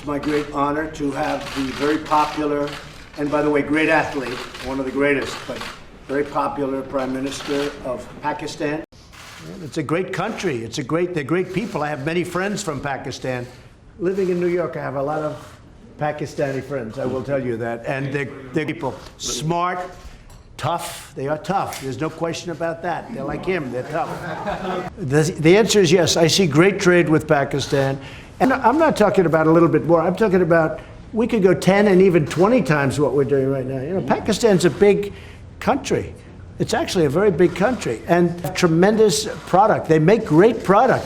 my great honor to have the very popular, and by the way, great athlete, one of the greatest, but very popular Prime Minister of Pakistan. It's a great country. They're great people. I have many friends from Pakistan. Living in New York, I have a lot of Pakistani friends, I will tell you that. And they're people smart, tough. They are tough. There's no question about that. They're like him. They're tough. The answer is yes. I see great trade with Pakistan. And I'm not talking about a little bit more. I'm talking about we could go 10 and even 20 times what we're doing right now. You know, Pakistan's a big country. It's actually a very big country and tremendous product. They make great product.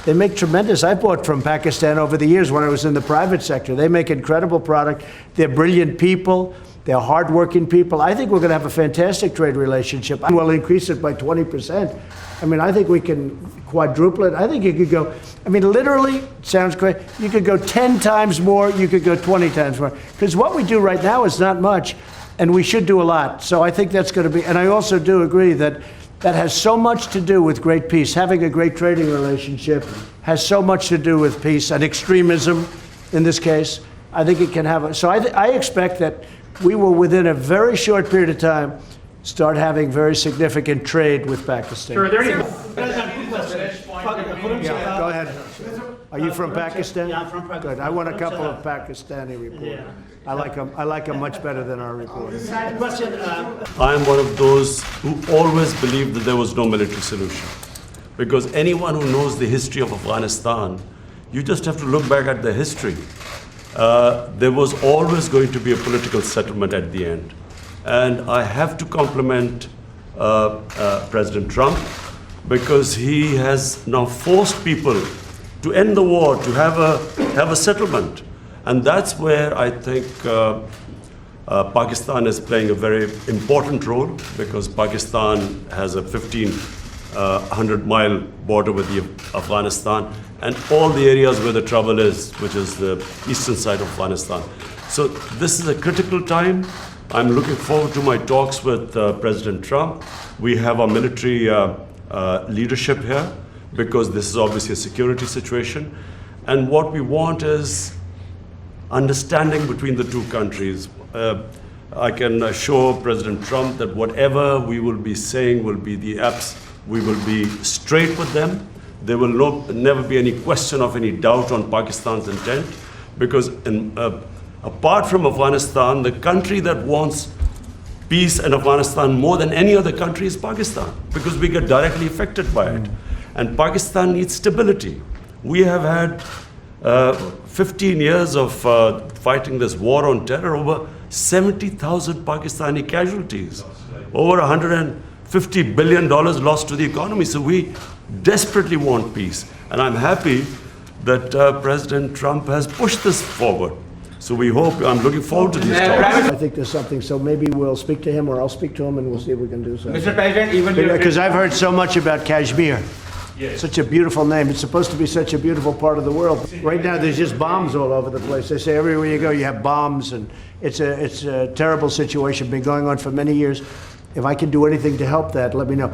They make tremendous. I bought from Pakistan over the years when I was in the private sector. They make incredible product. They're brilliant people. They're hardworking people. I think we're going to have a fantastic trade relationship. We'll increase it by 20%. I mean, I think we can quadruple it. I think you could go, I mean, literally, it sounds great. You could go 10 times more. You could go 20 times more. Because what we do right now is not much, and we should do a lot. So I think that's going to be, and I also do agree that that has so much to do with great peace. Having a great trading relationship has so much to do with peace and extremism in this case. I think it can have, so I expect that we will, within a very short period of time, start having very significant trade with Pakistan. Sure, are there any Yeah, go ahead. Are you from Pakistan? Yeah, I'm from Pakistan. Good. I want a couple of Pakistani reporters. Yeah. I like them much better than our reporters. question? I am one of those who always believed that there was no military solution. Because anyone who knows the history of Afghanistan, you just have to look back at the history. There was always going to be a political settlement at the end. And I have to compliment President Trump because he has now forced people to end the war, to have a settlement. And that's where I think Pakistan is playing a very important role because Pakistan has a 1,500-mile border with Afghanistan and all the areas where the trouble is, which is the eastern side of Afghanistan. So this is a critical time. I'm looking forward to my talks with President Trump. We have our military leadership here because this is obviously a security situation. And what we want is understanding between the two countries. I can assure President Trump that whatever we will be saying will be the apps. We will be straight with them. There will never be any question of any doubt on Pakistan's intent because apart from Afghanistan, the country that wants peace in Afghanistan more than any other country is Pakistan because we get directly affected by it. And Pakistan needs stability. We have had 15 years of fighting this war on terror, over 70,000 Pakistani casualties, over $150 billion lost to the economy. So we desperately want peace. And I'm happy that President Trump has pushed this forward. So we hope, I'm looking forward to these talks. I think there's something, so maybe we'll speak to him or I'll speak to him and we'll see if we can do something. Mr. President, even Because I've heard so much about Kashmir. Yes. Such a beautiful name. It's supposed to be such a beautiful part of the world. Right now there's just bombs all over the place. They say everywhere you go you have bombs and it's a terrible situation, been going on for many years. If I can do anything to help that, let me know.